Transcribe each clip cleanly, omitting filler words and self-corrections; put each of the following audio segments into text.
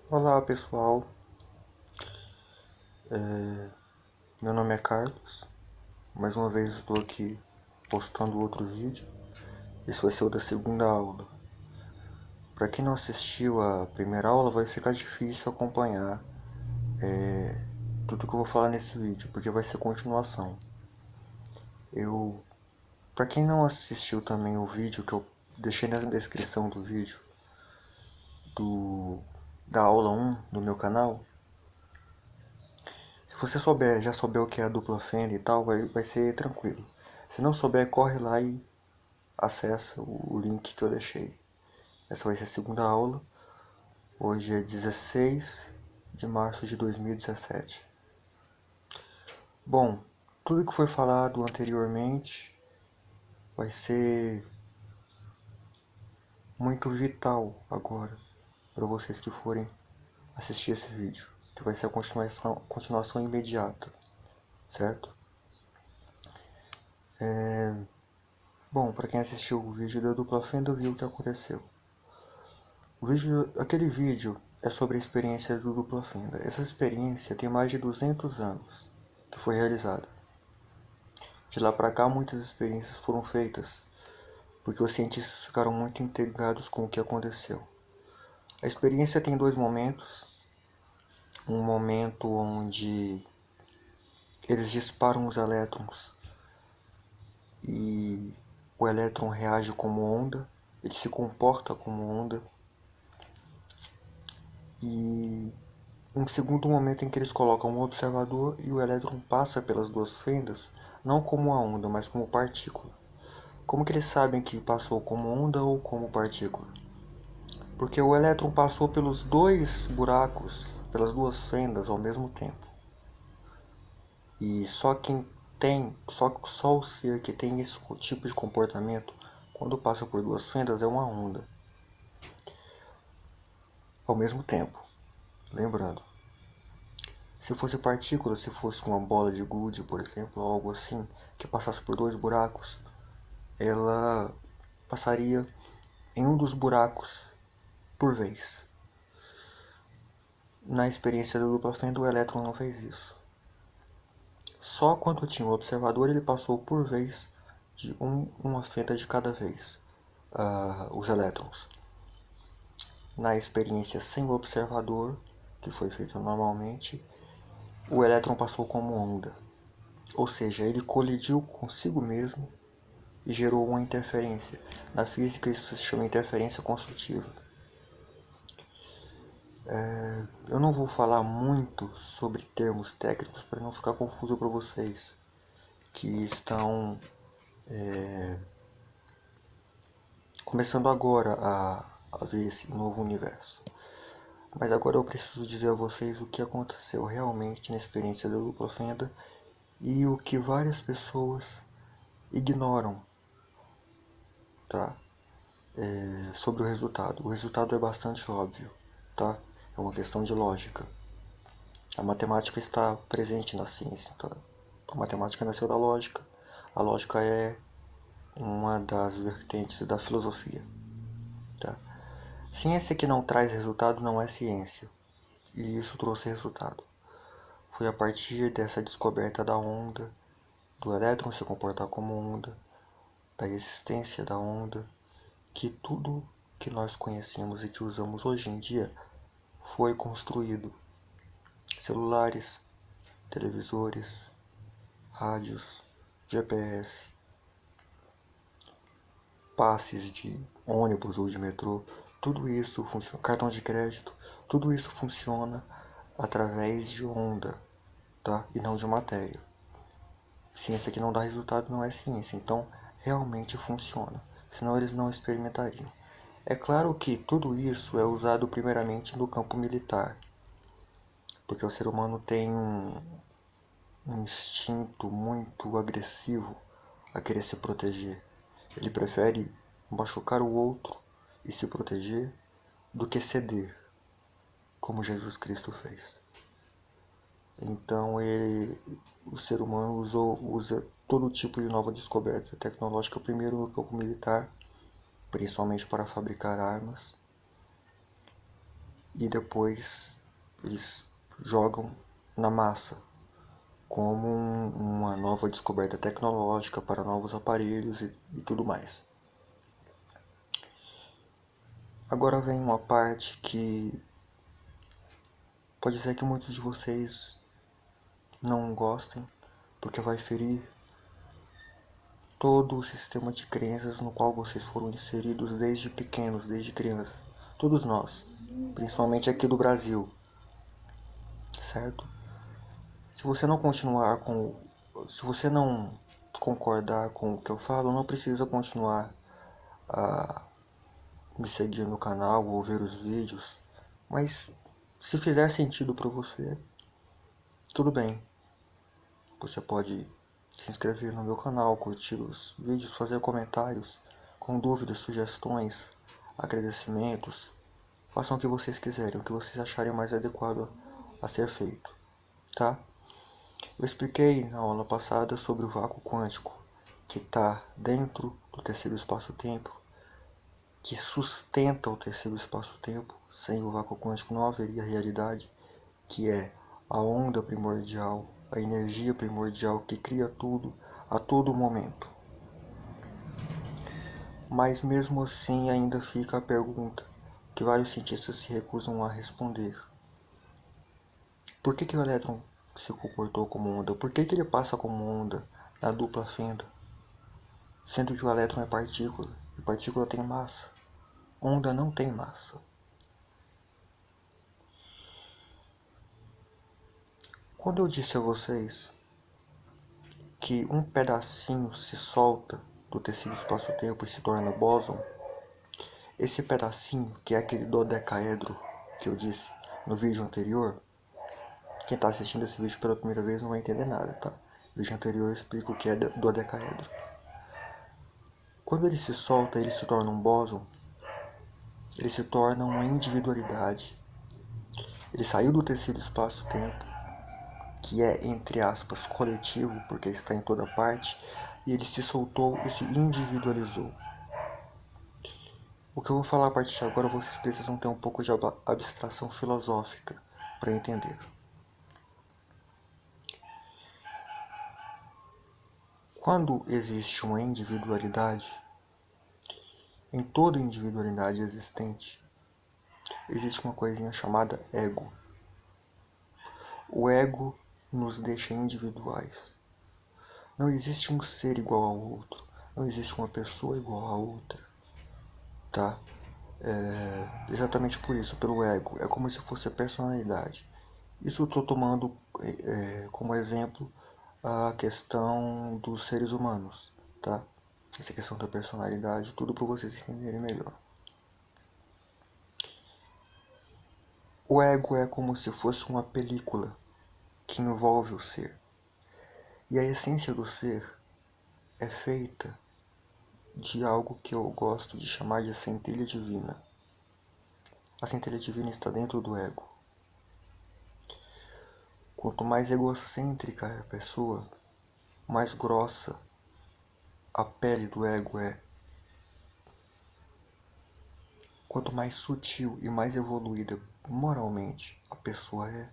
Olá pessoal, meu nome é Carlos. Mais uma vez estou aqui postando outro vídeo. Esse vai ser o da segunda aula. Para quem não assistiu a primeira aula, vai ficar difícil acompanhar tudo que eu vou falar nesse vídeo, porque vai ser continuação. Para quem não assistiu também o vídeo que eu deixei na descrição do vídeo da aula 1 do meu canal, se você já souber o que é a dupla fenda e tal, vai ser tranquilo. Se não souber, corre lá e acessa o link que eu deixei. Essa vai ser a segunda aula. Hoje é 16 de março de 2017. Bom, tudo que foi falado anteriormente vai ser muito vital agora para vocês que forem assistir esse vídeo, que vai ser a continuação imediata, certo? Bom, para quem assistiu o vídeo da dupla fenda viu o que aconteceu. Aquele vídeo é sobre a experiência do dupla fenda. Essa experiência tem mais de 200 anos que foi realizada. De lá para cá, muitas experiências foram feitas, porque os cientistas ficaram muito intrigados com o que aconteceu. A experiência tem dois momentos. Um momento onde eles disparam os elétrons e o elétron reage como onda, ele se comporta como onda. E um segundo momento em que eles colocam um observador e o elétron passa pelas duas fendas, não como uma onda, mas como partícula. Como que eles sabem que passou como onda ou como partícula? Porque o elétron passou pelos dois buracos, pelas duas fendas ao mesmo tempo. E só o ser que tem esse tipo de comportamento, quando passa por duas fendas, é uma onda. Ao mesmo tempo, lembrando. Se fosse partícula, se fosse uma bola de gude, por exemplo, ou algo assim, que passasse por dois buracos, ela passaria em um dos buracos por vez. Na experiência da dupla fenda, o elétron não fez isso. Só quando tinha o observador ele passou por vez de uma fenda de cada vez, os elétrons. Na experiência sem o observador, que foi feita normalmente, o elétron passou como onda. Ou seja, ele colidiu consigo mesmo e gerou uma interferência. Na física isso se chama interferência construtiva. Eu não vou falar muito sobre termos técnicos para não ficar confuso para vocês que estão começando agora a ver esse novo universo. Mas agora eu preciso dizer a vocês o que aconteceu realmente na experiência da dupla fenda e o que várias pessoas ignoram, tá? Sobre o resultado. O resultado é bastante óbvio, tá? É uma questão de lógica. A matemática está presente na ciência, tá? A matemática nasceu da lógica. A lógica é uma das vertentes da filosofia, tá? Ciência que não traz resultado não é ciência. E isso trouxe resultado. Foi a partir dessa descoberta da onda, do elétron se comportar como onda, da existência da onda, que tudo que nós conhecemos e que usamos hoje em dia foi construído. Celulares, televisores, rádios, GPS, passes de ônibus ou de metrô, tudo isso funciona, cartão de crédito, tudo isso funciona através de onda, tá? E não de matéria. Ciência que não dá resultado não é ciência, então realmente funciona, senão eles não experimentariam. É claro que tudo isso é usado primeiramente no campo militar, porque o ser humano tem um instinto muito agressivo a querer se proteger. Ele prefere machucar o outro e se proteger do que ceder, como Jesus Cristo fez. Então o ser humano usa todo tipo de nova descoberta tecnológica, primeiro no campo militar, principalmente para fabricar armas, e depois eles jogam na massa como uma nova descoberta tecnológica para novos aparelhos e tudo mais. Agora vem uma parte que pode ser que muitos de vocês não gostem, porque vai ferir todo o sistema de crenças no qual vocês foram inseridos desde pequenos, desde crianças. Todos nós, principalmente aqui do Brasil, certo? Se você não continuar com... Se você não concordar com o que eu falo, não precisa continuar a me seguir no canal ou ver os vídeos, mas se fizer sentido para você, tudo bem. Você pode se inscrever no meu canal, curtir os vídeos, fazer comentários com dúvidas, sugestões, agradecimentos. Façam o que vocês quiserem, o que vocês acharem mais adequado a ser feito, tá? Eu expliquei na aula passada sobre o vácuo quântico, que está dentro do tecido espaço-tempo, que sustenta o tecido espaço-tempo. Sem o vácuo quântico não haveria realidade, que é a onda primordial, a energia primordial que cria tudo a todo momento. Mas mesmo assim ainda fica a pergunta que vários cientistas se recusam a responder. Por que o elétron se comportou como onda? Por que ele passa como onda na dupla fenda? Sendo que o elétron é partícula, e partícula tem massa. Onda não tem massa. Quando eu disse a vocês que um pedacinho se solta do tecido espaço-tempo e se torna bóson, esse pedacinho, que é aquele dodecaedro que eu disse no vídeo anterior, quem está assistindo esse vídeo pela primeira vez não vai entender nada, tá? No vídeo anterior eu explico o que é dodecaedro. Quando ele se solta, ele se torna um bóson, ele se torna uma individualidade. Ele saiu do tecido espaço-tempo, que é, entre aspas, coletivo, porque está em toda parte, e ele se soltou e se individualizou. O que eu vou falar a partir de agora, vocês precisam ter um pouco de abstração filosófica para entender. Quando existe uma individualidade, em toda individualidade existente, existe uma coisinha chamada ego. O ego nos deixa individuais. Não existe um ser igual ao outro, não existe uma pessoa igual a outra, tá? Exatamente por isso, pelo ego, é como se fosse a personalidade. Isso eu estou tomando como exemplo a questão dos seres humanos, tá? Essa questão da personalidade, tudo para vocês entenderem melhor. O ego é como se fosse uma película que envolve o ser. E a essência do ser é feita de algo que eu gosto de chamar de centelha divina. A centelha divina está dentro do ego. Quanto mais egocêntrica é a pessoa, mais grossa a pele do ego é. Quanto mais sutil e mais evoluída moralmente a pessoa é,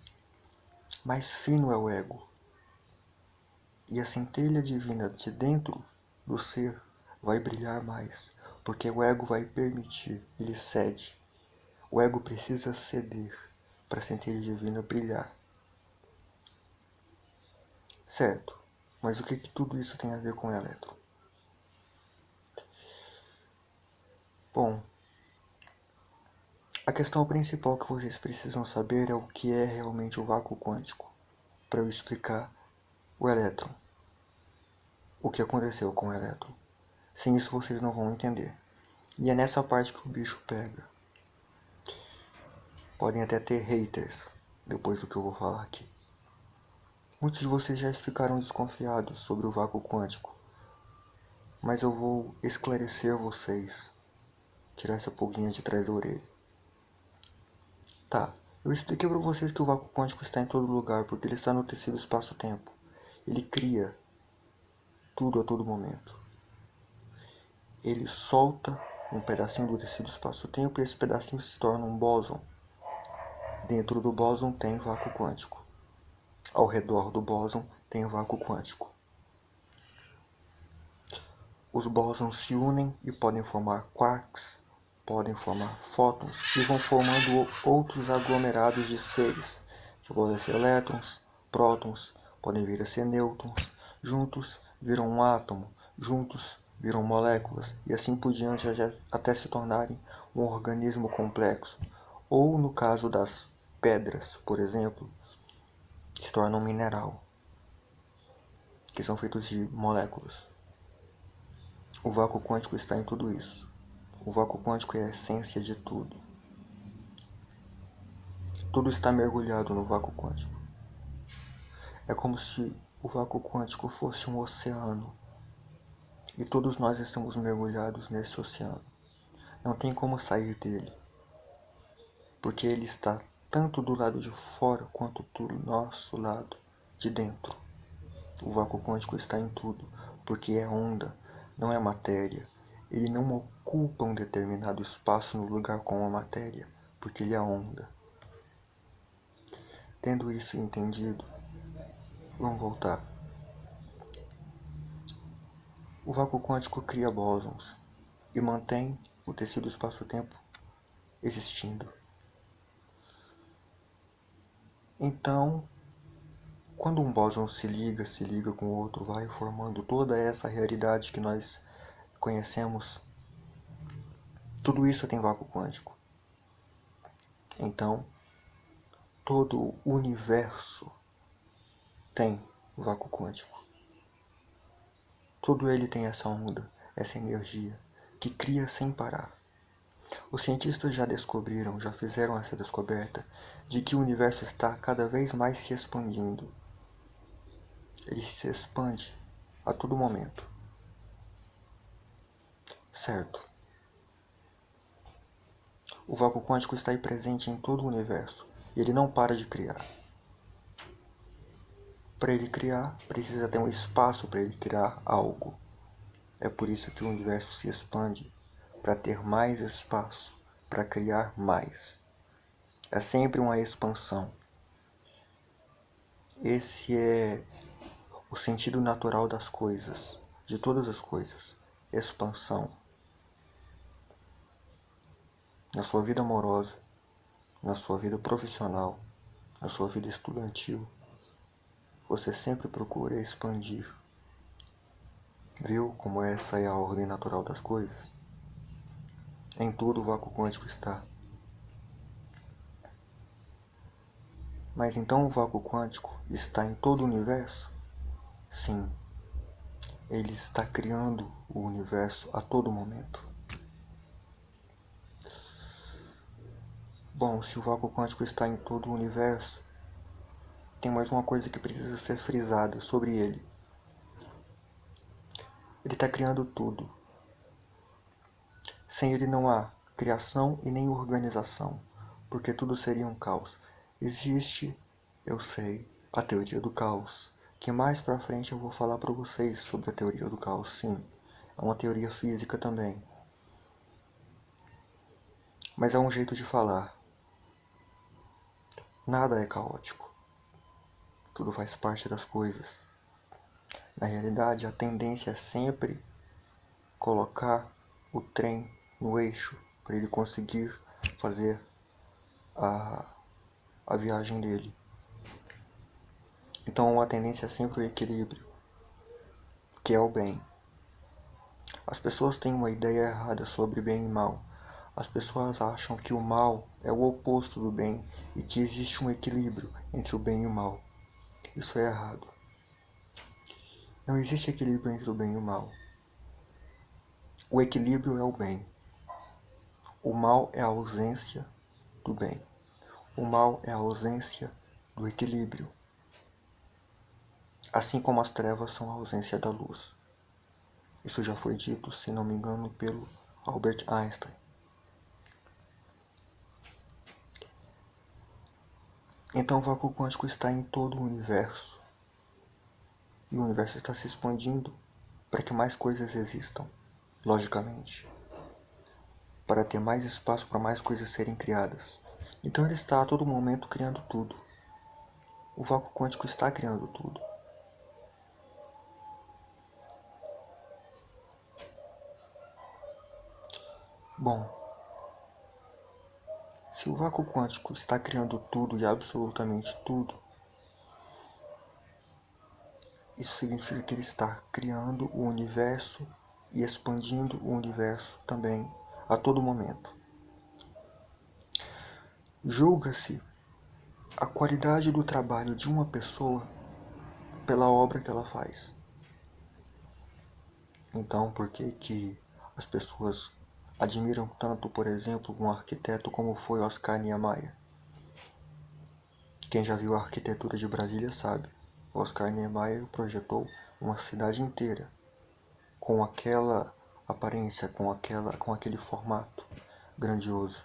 mais fino é o ego. E a centelha divina de dentro do ser vai brilhar mais, porque o ego vai permitir, ele cede. O ego precisa ceder para a centelha divina brilhar. Certo, mas o que tudo isso tem a ver com o elétron? Bom, a questão principal que vocês precisam saber é o que é realmente o vácuo quântico, para eu explicar o elétron. O que aconteceu com o elétron. Sem isso vocês não vão entender. E é nessa parte que o bicho pega. Podem até ter haters depois do que eu vou falar aqui. Muitos de vocês já ficaram desconfiados sobre o vácuo quântico, mas eu vou esclarecer vocês, tirar essa pulguinha de trás da orelha. Tá, eu expliquei para vocês que o vácuo quântico está em todo lugar, porque ele está no tecido espaço-tempo. Ele cria tudo a todo momento. Ele solta um pedacinho do tecido espaço-tempo e esse pedacinho se torna um bóson. Dentro do bóson tem vácuo quântico. Ao redor do bóson tem vácuo quântico. Os bósons se unem e podem formar quarks, podem formar fótons e vão formando outros aglomerados de seres, que podem ser elétrons, prótons, podem vir a ser nêutrons, juntos viram um átomo, juntos viram moléculas e assim por diante até se tornarem um organismo complexo. Ou no caso das pedras, por exemplo, se tornam um mineral, que são feitos de moléculas. O vácuo quântico está em tudo isso. O vácuo quântico é a essência de tudo. Tudo está mergulhado no vácuo quântico. É como se o vácuo quântico fosse um oceano. E todos nós estamos mergulhados nesse oceano. Não tem como sair dele. Porque ele está tanto do lado de fora quanto do nosso lado de dentro. O vácuo quântico está em tudo, porque é onda, não é matéria. Ele não ocupa um determinado espaço no lugar com a matéria, porque ele é onda. Tendo isso entendido, vamos voltar. O vácuo quântico cria bósons e mantém o tecido espaço-tempo existindo. Então, quando um bóson se liga com o outro, vai formando toda essa realidade que nós conhecemos. Tudo isso tem vácuo quântico. Então, todo o universo tem vácuo quântico. Todo ele tem essa onda, essa energia, que cria sem parar. Os cientistas já descobriram, já fizeram essa descoberta, de que o universo está cada vez mais se expandindo. Ele se expande a todo momento. Certo. O vácuo quântico está aí presente em todo o universo, e ele não para de criar. Para ele criar, precisa ter um espaço para ele criar algo. É por isso que o universo se expande, para ter mais espaço, para criar mais. É sempre uma expansão. Esse é o sentido natural das coisas, de todas as coisas. Expansão. Na sua vida amorosa, na sua vida profissional, na sua vida estudantil, você sempre procura expandir. Viu como essa é a ordem natural das coisas? Em tudo o vácuo quântico está. Mas então o vácuo quântico está em todo o universo? Sim. Ele está criando o universo a todo momento. Bom, se o vácuo quântico está em todo o universo, tem mais uma coisa que precisa ser frisada sobre ele. Ele está criando tudo. Sem ele não há criação e nem organização, porque tudo seria um caos. Existe, eu sei, a teoria do caos, que mais pra frente eu vou falar para vocês sobre a teoria do caos, sim. É uma teoria física também. Mas é um jeito de falar. Nada é caótico. Tudo faz parte das coisas. Na realidade, a tendência é sempre colocar o trem no eixo para ele conseguir fazer a viagem dele. Então a tendência é sempre o equilíbrio, que é o bem. As pessoas têm uma ideia errada sobre bem e mal. As pessoas acham que o mal é o oposto do bem e que existe um equilíbrio entre o bem e o mal. Isso é errado. Não existe equilíbrio entre o bem e o mal. O equilíbrio é o bem. O mal é a ausência do bem. O mal é a ausência do equilíbrio. Assim como as trevas são a ausência da luz. Isso já foi dito, se não me engano, pelo Albert Einstein. Então o vácuo quântico está em todo o universo. E o universo está se expandindo para que mais coisas existam, logicamente. Para ter mais espaço para mais coisas serem criadas. Então ele está a todo momento criando tudo. O vácuo quântico está criando tudo. Bom, se o vácuo quântico está criando tudo e absolutamente tudo, isso significa que ele está criando o universo e expandindo o universo também a todo momento. Julga-se a qualidade do trabalho de uma pessoa pela obra que ela faz. Então, por que as pessoas admiram tanto, por exemplo, um arquiteto como foi Oscar Niemeyer? Quem já viu a arquitetura de Brasília sabe. Oscar Niemeyer projetou uma cidade inteira com aquela aparência, com aquele formato grandioso.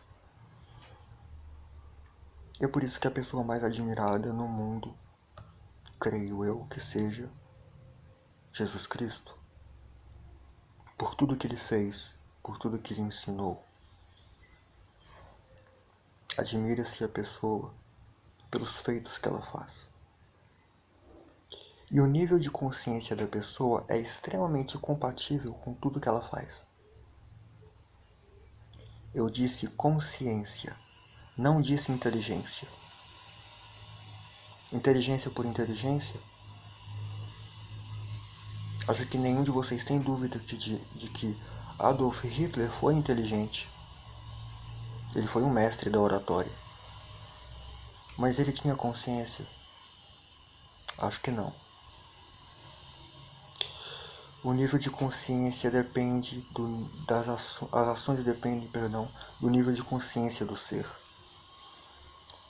E é por isso que a pessoa mais admirada no mundo, creio eu, que seja Jesus Cristo. Por tudo que ele fez, por tudo que ele ensinou. Admira-se a pessoa pelos feitos que ela faz. E o nível de consciência da pessoa é extremamente compatível com tudo que ela faz. Eu disse consciência, não disse inteligência. Inteligência por inteligência? Acho que nenhum de vocês tem dúvida de que Adolf Hitler foi inteligente. Ele foi um mestre da oratória. Mas ele tinha consciência? Acho que não. O nível de consciência depende as ações dependem, do nível de consciência do ser.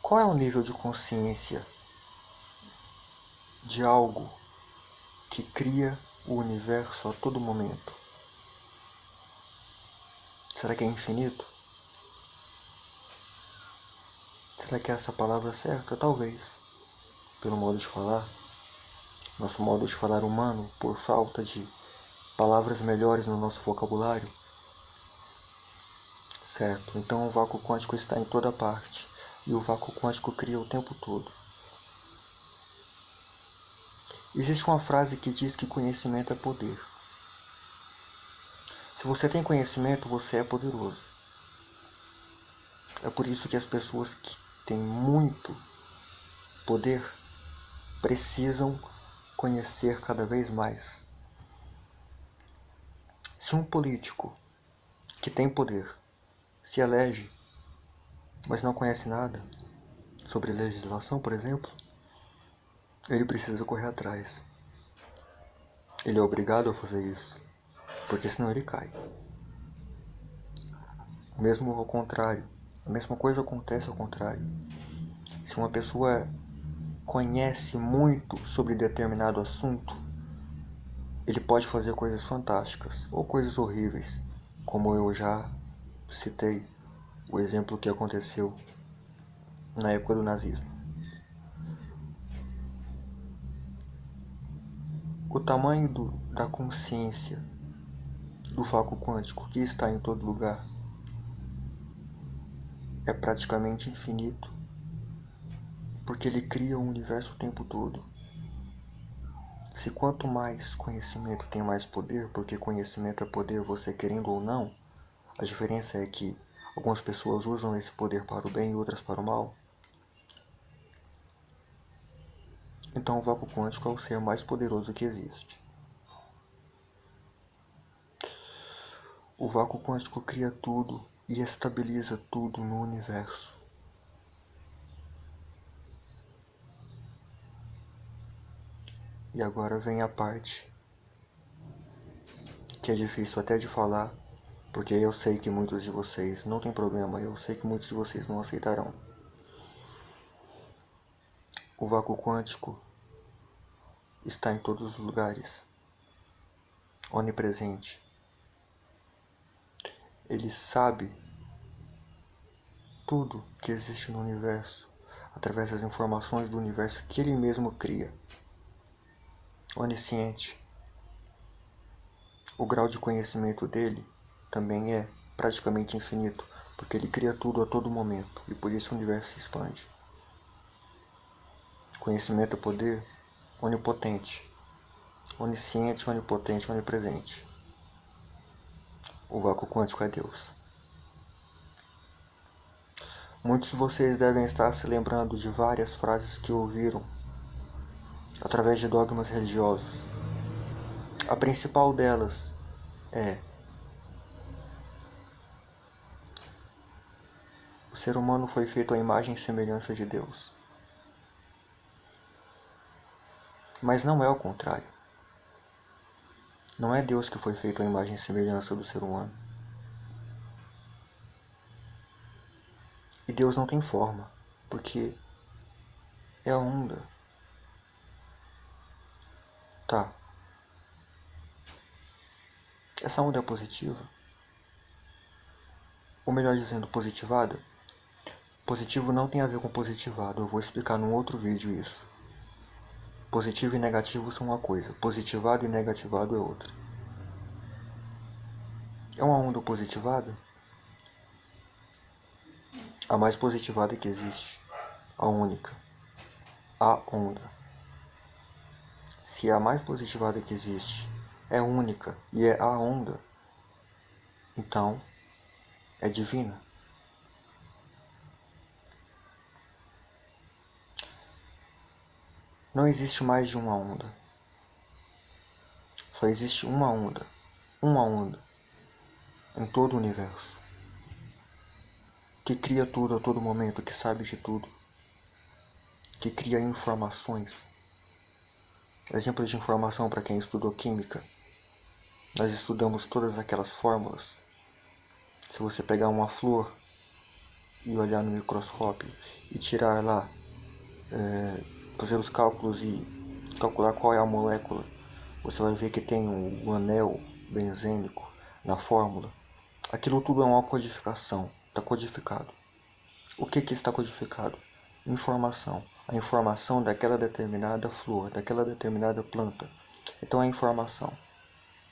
Qual é o nível de consciência de algo que cria o universo a todo momento? Será que é infinito? Será que é essa a palavra certa? Talvez. Pelo modo de falar. Nosso modo de falar humano, por falta de palavras melhores no nosso vocabulário. Certo, então o vácuo quântico está em toda parte. E o vácuo quântico cria o tempo todo. Existe uma frase que diz que conhecimento é poder. Se você tem conhecimento, você é poderoso. É por isso que as pessoas que têm muito poder precisam conhecer cada vez mais. Se um político que tem poder se elege, mas não conhece nada sobre legislação, por exemplo, ele precisa correr atrás. Ele é obrigado a fazer isso, porque senão ele cai. Mesmo ao contrário, a mesma coisa acontece ao contrário. Se uma pessoa conhece muito sobre determinado assunto, ele pode fazer coisas fantásticas ou coisas horríveis, como eu já citei o exemplo que aconteceu na época do nazismo. O tamanho da consciência do vácuo quântico, que está em todo lugar, é praticamente infinito, porque ele cria o universo o tempo todo. Se quanto mais conhecimento tem mais poder, porque conhecimento é poder, você querendo ou não, a diferença é que algumas pessoas usam esse poder para o bem e outras para o mal. Então o vácuo quântico é o ser mais poderoso que existe. O vácuo quântico cria tudo e estabiliza tudo no universo. E agora vem a parte que é difícil até de falar, porque eu sei que muitos de vocês não tem problema, eu sei que muitos de vocês não aceitarão. O vácuo quântico está em todos os lugares, onipresente. Ele sabe tudo que existe no universo através das informações do universo que ele mesmo cria. Onisciente. O grau de conhecimento dele também é praticamente infinito, porque ele cria tudo a todo momento e por isso o universo se expande. Conhecimento é poder onipotente, onisciente, onipotente, onipresente. O vácuo quântico é Deus. Muitos de vocês devem estar se lembrando de várias frases que ouviram através de dogmas religiosos. A principal delas é: o ser humano foi feito à imagem e semelhança de Deus. Mas não é o contrário. Não é Deus que foi feito à imagem e semelhança do ser humano. E Deus não tem forma, porque é a onda. Tá. Essa onda é positiva? Ou melhor dizendo, positivada? Positivo não tem a ver com positivado, eu vou explicar num outro vídeo isso. Positivo e negativo são uma coisa, positivado e negativado é outra. É uma onda positivada? A mais positivada que existe, a única, a onda. Se a mais positivada que existe é única e é a onda, então é divina. Não existe mais de uma onda. Só existe uma onda em todo o universo, que cria tudo a todo momento, que sabe de tudo, que cria informações. Exemplo de informação para quem estudou química. Nós estudamos todas aquelas fórmulas. Se você pegar uma flor e olhar no microscópio e tirar lá, fazer os cálculos e calcular qual é a molécula, você vai ver que tem um anel benzênico na fórmula. Aquilo tudo é uma codificação, está codificado. O que está codificado? Informação. A informação daquela determinada flor, daquela determinada planta. Então é informação.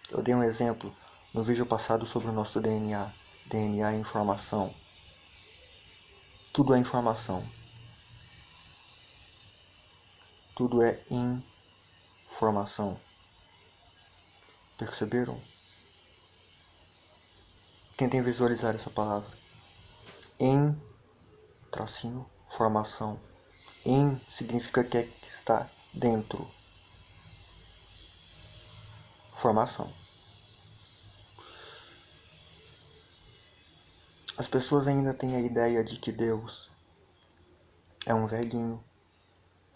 Eu dei um exemplo no vídeo passado sobre o nosso DNA. DNA é informação. Tudo é informação. Tudo é informação. Perceberam? Tentem visualizar essa palavra. Tracinho, formação. Significa que está dentro. Formação. As pessoas ainda têm a ideia de que Deus é um velhinho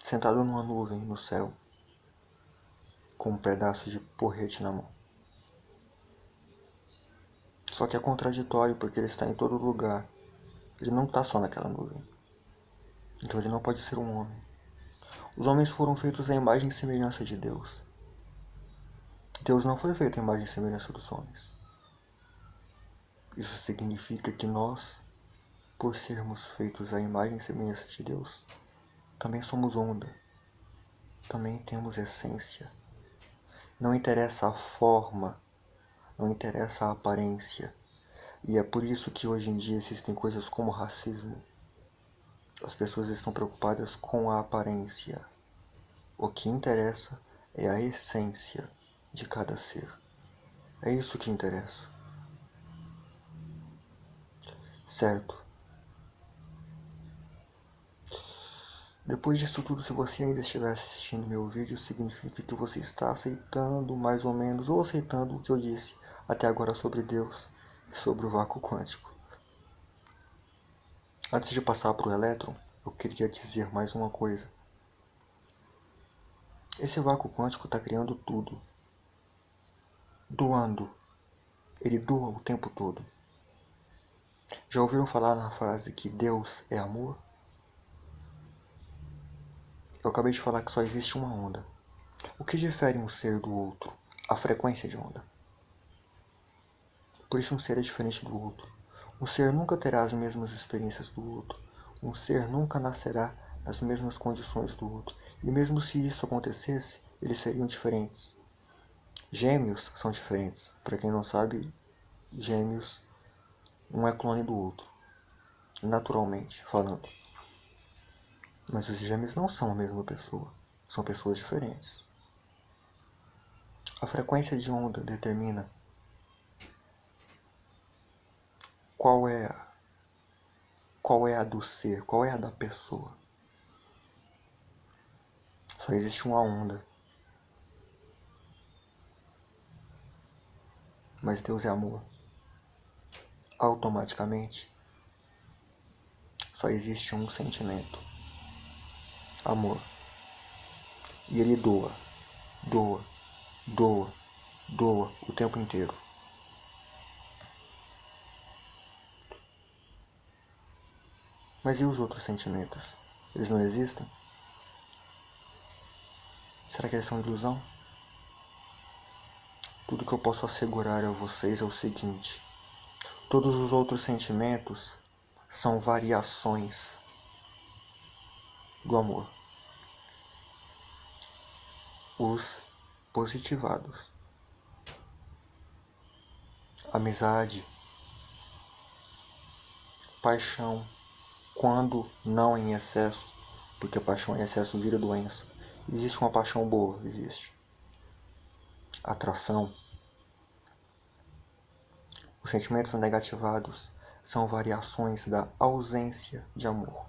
sentado numa nuvem no céu, com um pedaço de porrete na mão. Só que é contraditório porque ele está em todo lugar. Ele não está só naquela nuvem. Então ele não pode ser um homem. Os homens foram feitos à imagem e semelhança de Deus. Deus não foi feito à imagem e semelhança dos homens. Isso significa que nós, por sermos feitos à imagem e semelhança de Deus, também somos onda. Também temos essência. Não interessa a forma, não interessa a aparência. E é por isso que hoje em dia existem coisas como racismo. As pessoas estão preocupadas com a aparência. O que interessa é a essência de cada ser. É isso que interessa. Certo? Depois disso tudo, se você ainda estiver assistindo meu vídeo, significa que você está aceitando mais ou menos, ou aceitando o que eu disse até agora sobre Deus e sobre o vácuo quântico. Antes de passar para o elétron, eu queria dizer mais uma coisa. Esse vácuo quântico está criando tudo. Doando. Ele doa o tempo todo. Já ouviram falar na frase que Deus é amor? Eu acabei de falar que só existe uma onda. O que difere um ser do outro? A frequência de onda. Por isso um ser é diferente do outro. Um ser nunca terá as mesmas experiências do outro. Um ser nunca nascerá nas mesmas condições do outro. E mesmo se isso acontecesse, eles seriam diferentes. Gêmeos são diferentes. Para quem não sabe, gêmeos um é clone do outro. naturalmente falando. Mas os gêmeos não são a mesma pessoa, são pessoas diferentes. A frequência de onda determina qual é a do ser, qual é a da pessoa. Só existe uma onda. Mas Deus é amor. Automaticamente, só existe um sentimento: amor. E ele doa, doa, doa, doa o tempo inteiro. Mas e os outros sentimentos? Eles não existem? Será que eles são ilusão? Tudo que eu posso assegurar a vocês é o seguinte: todos os outros sentimentos são variações do amor. Os positivados. Amizade, paixão, quando não em excesso, porque a paixão em excesso vira doença. Existe uma paixão boa, existe. Atração. Os sentimentos negativados são variações da ausência de amor.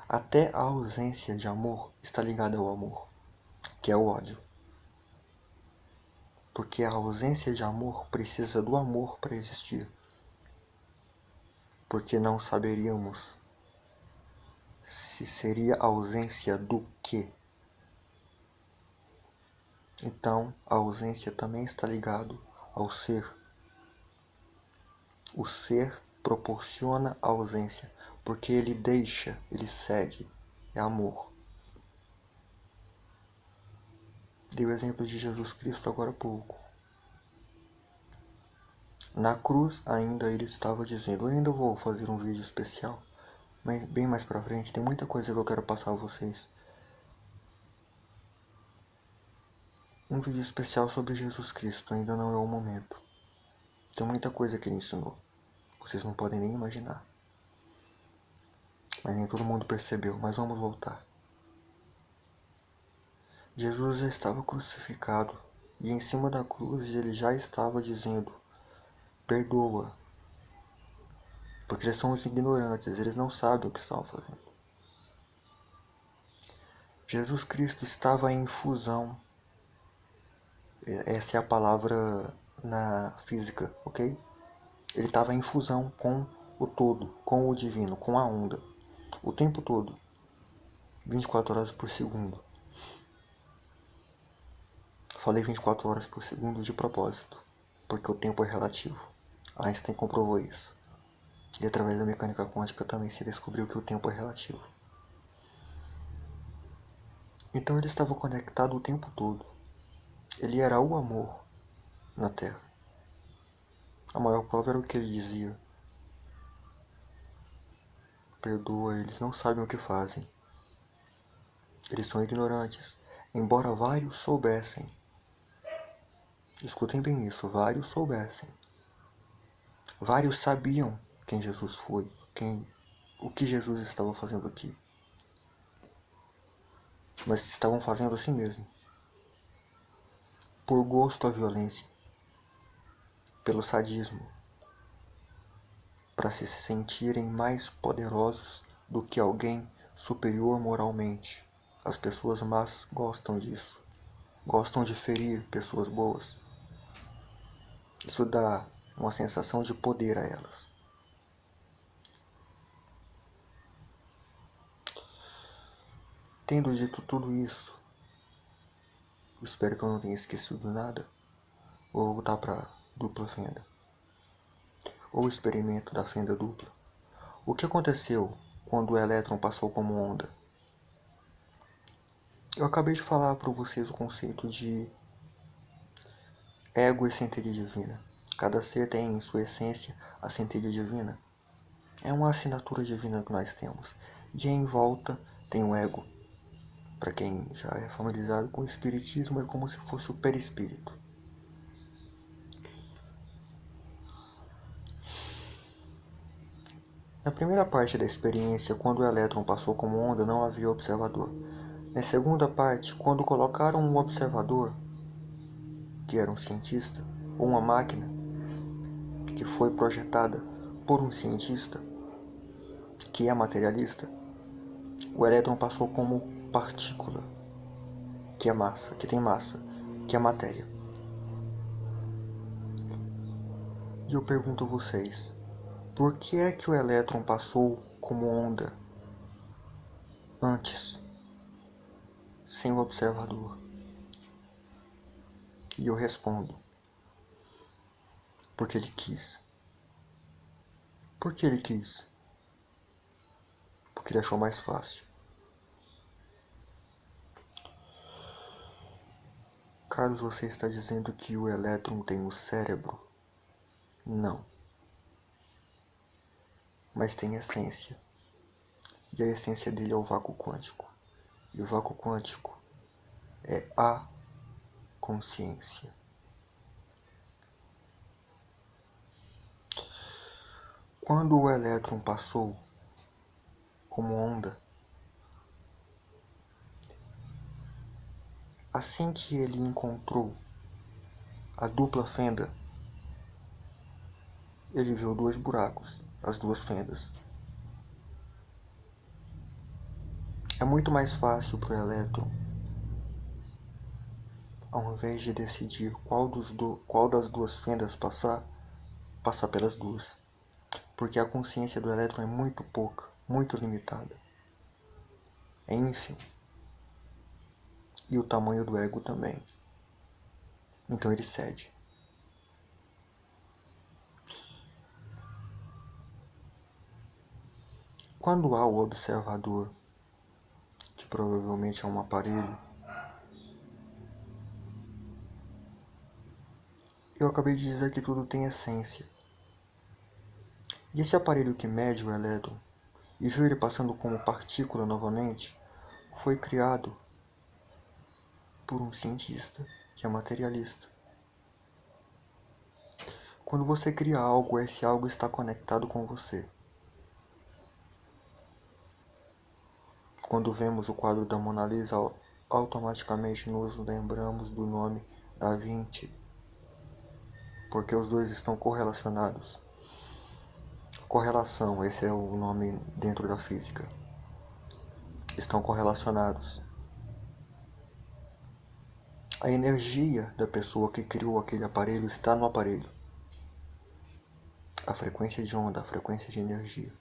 Até a ausência de amor está ligada ao amor, que é o ódio. Porque a ausência de amor precisa do amor para existir. Porque não saberíamos se seria ausência do quê. Então, a ausência também está ligado ao ser. O ser proporciona a ausência, porque ele deixa, ele cede, é amor. Dei o exemplo de Jesus Cristo agora há pouco. Na cruz ainda ele estava dizendo: eu ainda vou fazer um vídeo especial, mas bem mais pra frente, tem muita coisa que eu quero passar a vocês. Um vídeo especial sobre Jesus Cristo, ainda não é o momento. Tem muita coisa que ele ensinou, vocês não podem nem imaginar. Mas nem todo mundo percebeu, mas vamos voltar. Jesus já estava crucificado, e em cima da cruz ele já estava dizendo: perdoa. Porque eles são os ignorantes, eles não sabem o que estão fazendo. Jesus Cristo estava em fusão. Essa é a palavra na física, ok? Ele estava em fusão com o todo, com o divino, com a onda. O tempo todo. 24 horas por segundo. Falei 24 horas por segundo de propósito, porque o tempo é relativo. Einstein comprovou isso. E através da mecânica quântica também se descobriu que o tempo é relativo. Então ele estava conectado o tempo todo. Ele era o amor na Terra. A maior prova era o que ele dizia: perdoa, eles não sabem o que fazem. Eles são ignorantes, embora vários soubessem. Escutem bem isso, vários soubessem. Vários sabiam quem Jesus foi, o que Jesus estava fazendo aqui. Mas estavam fazendo assim mesmo. Por gosto à violência, pelo sadismo, para se sentirem mais poderosos do que alguém superior moralmente. As pessoas más gostam disso. Gostam de ferir pessoas boas. Isso dá uma sensação de poder a elas. Tendo dito tudo isso, espero que eu não tenha esquecido nada. Vou voltar para dupla fenda. Ou experimento da fenda dupla. O que aconteceu quando o elétron passou como onda? Eu acabei de falar para vocês o conceito de ego e centelha divina. Cada ser tem em sua essência a centelha divina. É uma assinatura divina que nós temos. E em volta tem o ego. Para quem já é familiarizado com o espiritismo, é como se fosse o perispírito. Na primeira parte da experiência, quando o elétron passou como onda, não havia observador. Na segunda parte, quando colocaram um observador, que era um cientista, ou uma máquina, que foi projetada por um cientista, que é materialista, o elétron passou como partícula, que é massa, que tem massa, que é matéria. E eu pergunto a vocês, por que é que o elétron passou como onda antes, sem o observador? E eu respondo, porque ele quis. Por que ele quis? Porque ele achou mais fácil. Carlos, você está dizendo que o elétron tem um cérebro? Não. Mas tem essência. E a essência dele é o vácuo quântico. E o vácuo quântico é a consciência. Quando o elétron passou como onda, assim que ele encontrou a dupla fenda, ele viu dois buracos, as duas fendas. É muito mais fácil para o elétron, ao invés de decidir qual das duas fendas passar pelas duas. Porque a consciência do elétron é muito pouca, muito limitada. É ínfimo. E o tamanho do ego também. Então ele cede. Quando há o observador, que provavelmente é um aparelho, eu acabei de dizer que tudo tem essência. E esse aparelho que mede o elétron e viu ele passando como partícula novamente, foi criado por um cientista que é materialista. Quando você cria algo, esse algo está conectado com você. Quando vemos o quadro da Mona Lisa, automaticamente nos lembramos do nome Da Vinci, porque os dois estão correlacionados. Correlação, esse é o nome dentro da física. Estão correlacionados. A energia da pessoa que criou aquele aparelho está no aparelho. A frequência de onda, a frequência de energia.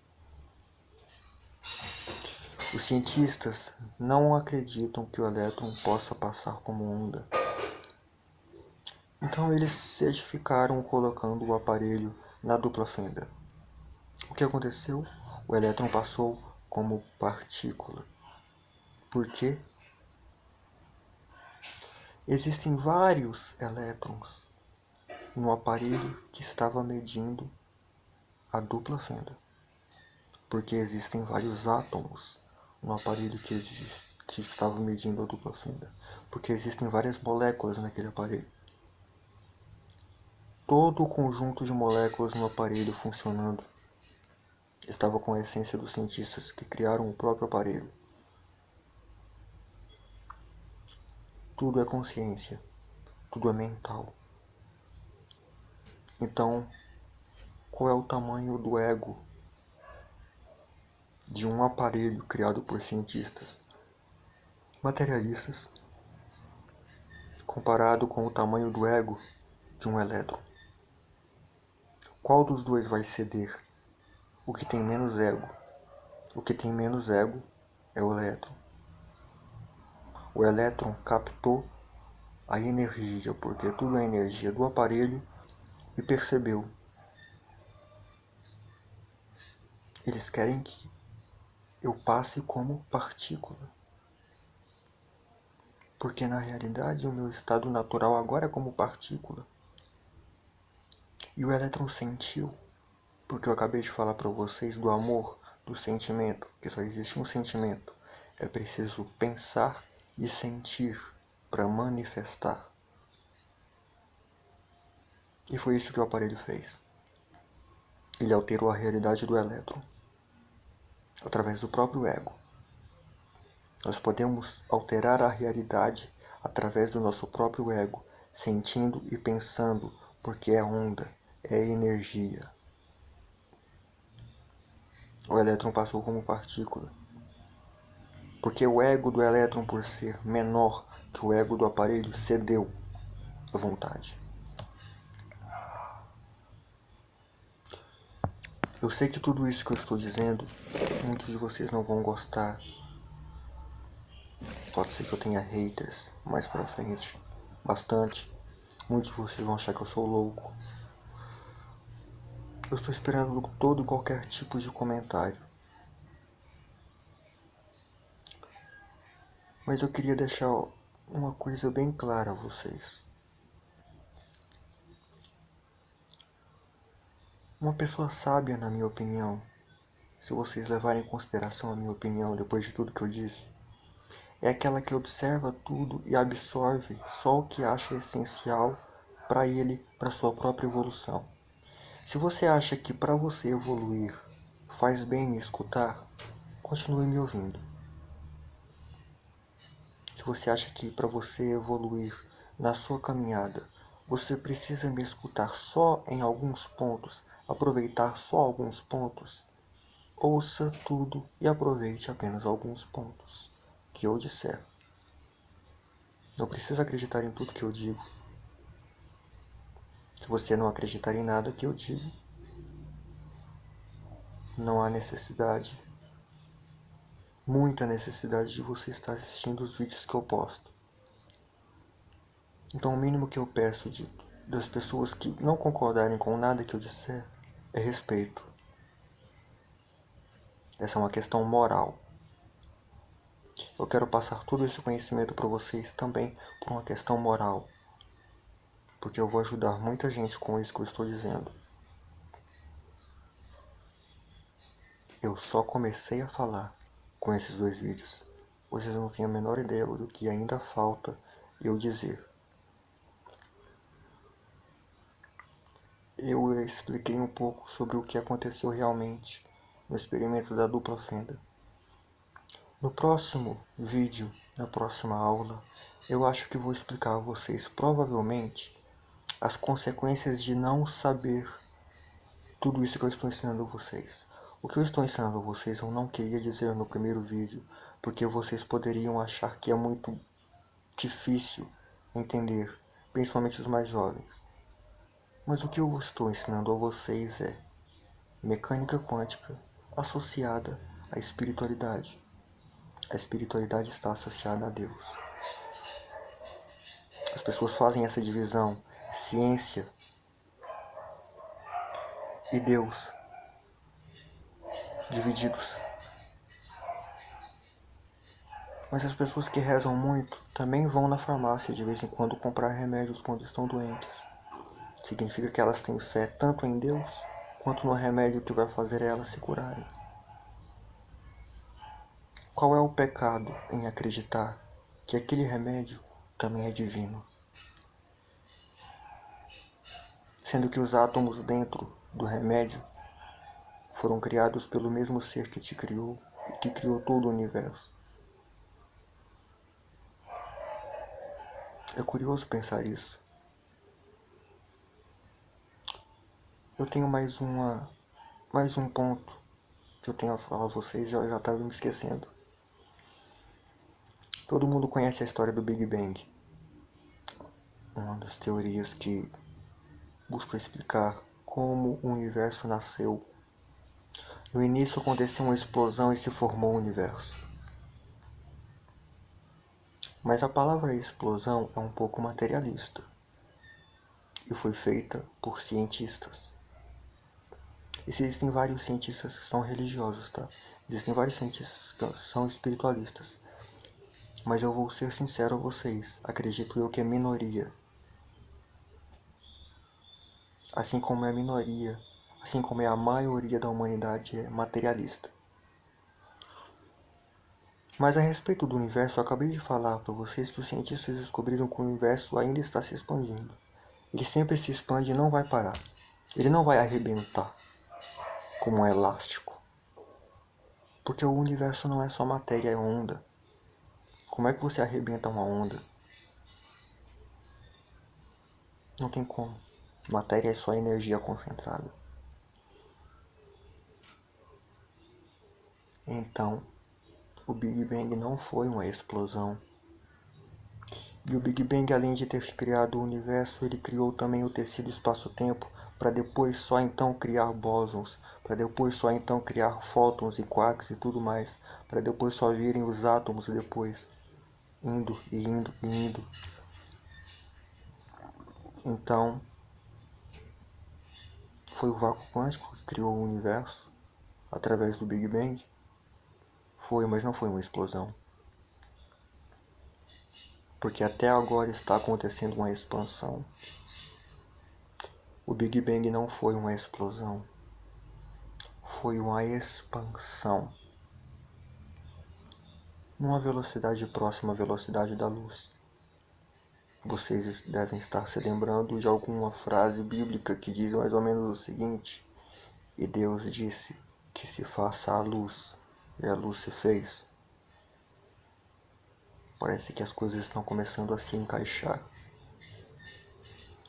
Os cientistas não acreditam que o elétron possa passar como onda. Então eles certificaram colocando o aparelho na dupla fenda. O que aconteceu? O elétron passou como partícula. Por quê? Existem vários elétrons no aparelho que estava medindo a dupla fenda. Porque existem vários átomos no aparelho que estava medindo a dupla fenda. Porque existem várias moléculas naquele aparelho. Todo o conjunto de moléculas no aparelho funcionando estava com a essência dos cientistas que criaram o próprio aparelho. Tudo é consciência, tudo é mental. Então, qual é o tamanho do ego de um aparelho criado por cientistas materialistas comparado com o tamanho do ego de um elétron? Qual dos dois vai ceder? O que tem menos ego. O que tem menos ego é o elétron. O elétron captou a energia, porque tudo é energia do aparelho, e percebeu. Eles querem que eu passe como partícula. Porque na realidade o meu estado natural agora é como partícula. E o elétron sentiu, porque eu acabei de falar para vocês do amor, do sentimento, que só existe um sentimento. É preciso pensar e sentir para manifestar. E foi isso que o aparelho fez. Ele alterou a realidade do elétron. através do próprio ego. Nós podemos alterar a realidade através do nosso próprio ego, sentindo e pensando, porque é onda, é energia. O elétron passou como partícula. Porque o ego do elétron, por ser menor que o ego do aparelho, cedeu à vontade. Eu sei que tudo isso que eu estou dizendo, muitos de vocês não vão gostar. Pode ser que eu tenha haters mais pra frente, bastante. Muitos de vocês vão achar que eu sou louco. Eu estou esperando todo e qualquer tipo de comentário. Mas eu queria deixar uma coisa bem clara a vocês. Uma pessoa sábia, na minha opinião, se vocês levarem em consideração a minha opinião depois de tudo que eu disse, é aquela que observa tudo e absorve só o que acha essencial para ele, para sua própria evolução. Se você acha que para você evoluir faz bem me escutar, continue me ouvindo. Se você acha que para você evoluir na sua caminhada, você precisa me escutar só em alguns pontos, aproveitar só alguns pontos, ouça tudo e aproveite apenas alguns pontos que eu disser. Não precisa acreditar em tudo que eu digo. Se você não acreditar em nada que eu digo, não há necessidade, muita necessidade de você estar assistindo os vídeos que eu posto. Então o mínimo que eu peço das pessoas que não concordarem com nada que eu disser é respeito. Essa é uma questão moral. Eu quero passar todo esse conhecimento para vocês também por uma questão moral. Porque eu vou ajudar muita gente com isso que eu estou dizendo. Eu só comecei a falar com esses 2 vídeos. Vocês não têm a menor ideia do que ainda falta eu dizer. Eu expliquei um pouco sobre o que aconteceu realmente no experimento da dupla fenda. No próximo vídeo, na próxima aula, eu acho que vou explicar a vocês provavelmente as consequências de não saber tudo isso que eu estou ensinando a vocês. O que eu estou ensinando a vocês eu não queria dizer no primeiro vídeo, porque vocês poderiam achar que é muito difícil entender, principalmente os mais jovens. Mas o que eu estou ensinando a vocês é mecânica quântica associada à espiritualidade. A espiritualidade está associada a Deus. As pessoas fazem essa divisão, ciência e Deus, divididos. Mas as pessoas que rezam muito também vão na farmácia de vez em quando comprar remédios quando estão doentes. Significa que elas têm fé tanto em Deus quanto no remédio que vai fazer elas se curarem. Qual é o pecado em acreditar que aquele remédio também é divino? Sendo que os átomos dentro do remédio foram criados pelo mesmo ser que te criou e que criou todo o universo. É curioso pensar isso. Eu tenho mais um ponto que eu tenho a falar a vocês, já estava me esquecendo. Todo mundo conhece a história do Big Bang. Uma das teorias que busca explicar como o universo nasceu. No início aconteceu uma explosão e se formou o universo. Mas a palavra explosão é um pouco materialista e foi feita por cientistas. Existem vários cientistas que são religiosos, tá? Existem vários cientistas que são espiritualistas. Mas eu vou ser sincero a vocês, acredito eu que é minoria. Assim como é a minoria, assim como é a maioria da humanidade é materialista. Mas a respeito do universo, eu acabei de falar para vocês que os cientistas descobriram que o universo ainda está se expandindo. Ele sempre se expande e não vai parar. Ele não vai arrebentar como um elástico. Porque o universo não é só matéria, é onda. Como é que você arrebenta uma onda? Não tem como. Matéria é só energia concentrada. Então, o Big Bang não foi uma explosão. E o Big Bang, além de ter criado o universo, ele criou também o tecido espaço-tempo, para depois só então criar bósons, para depois só então criar fótons e quarks e tudo mais, para depois só virem os átomos depois, indo e indo e indo. Então, foi o vácuo quântico que criou o universo, através do Big Bang? Foi, mas não foi uma explosão. Porque até agora está acontecendo uma expansão. O Big Bang não foi uma explosão, foi uma expansão. Numa velocidade próxima à velocidade da luz. Vocês devem estar se lembrando de alguma frase bíblica que diz mais ou menos o seguinte: e Deus disse que se faça a luz, e a luz se fez. Parece que as coisas estão começando a se encaixar.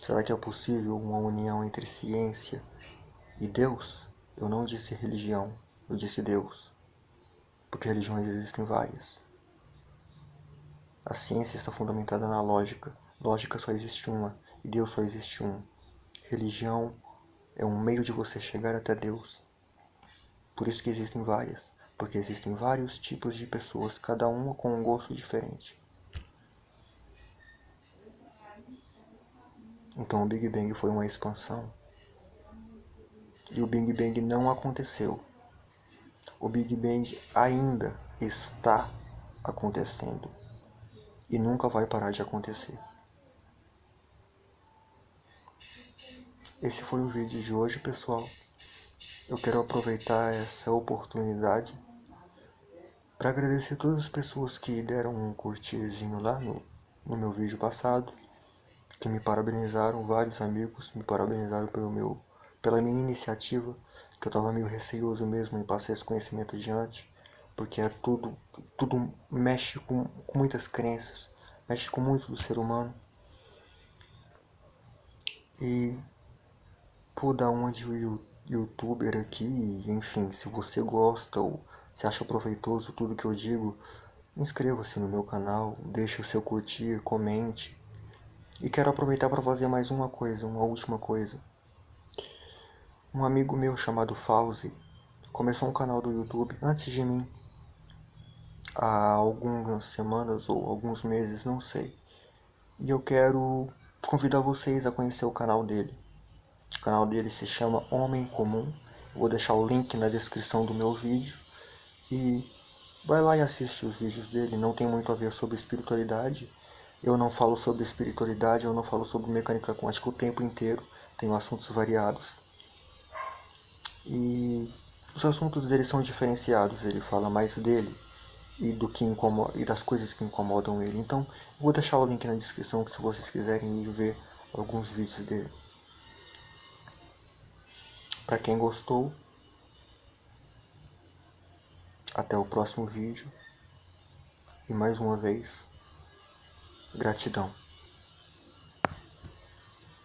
Será que é possível uma união entre ciência e Deus? Eu não disse religião, eu disse Deus, porque religiões existem várias. A ciência está fundamentada na lógica. Lógica só existe uma, e Deus só existe um. Religião é um meio de você chegar até Deus. Por isso que existem várias, porque existem vários tipos de pessoas, cada uma com um gosto diferente. Então o Big Bang foi uma expansão. E o Big Bang não aconteceu. O Big Bang ainda está acontecendo. E nunca vai parar de acontecer. Esse foi o vídeo de hoje, pessoal. Eu quero aproveitar essa oportunidade para agradecer todas as pessoas que deram um curtirzinho lá no meu vídeo passado, que me parabenizaram, vários amigos me parabenizaram pela minha iniciativa, que eu estava meio receoso mesmo em passar esse conhecimento adiante, porque tudo mexe com muitas crenças, mexe com muito do ser humano. E por dar uma de youtuber aqui, enfim, se você gosta ou se acha proveitoso tudo que eu digo, inscreva-se no meu canal, deixe o seu curtir, comente. E quero aproveitar para fazer mais uma coisa, uma última coisa. Um amigo meu chamado Fauzi começou um canal do YouTube antes de mim, há algumas semanas ou alguns meses, não sei. E eu quero convidar vocês a conhecer o canal dele. O canal dele se chama Homem Comum. Eu vou deixar o link na descrição do meu vídeo. E vai lá e assiste os vídeos dele. Não tem muito a ver sobre espiritualidade. Eu não falo sobre espiritualidade, eu não falo sobre mecânica quântica o tempo inteiro. Tenho assuntos variados. E os assuntos dele são diferenciados. Ele fala mais dele e das coisas que incomodam ele. Então, eu vou deixar o link na descrição se vocês quiserem ir ver alguns vídeos dele. Para quem gostou, até o próximo vídeo. E mais uma vez, gratidão.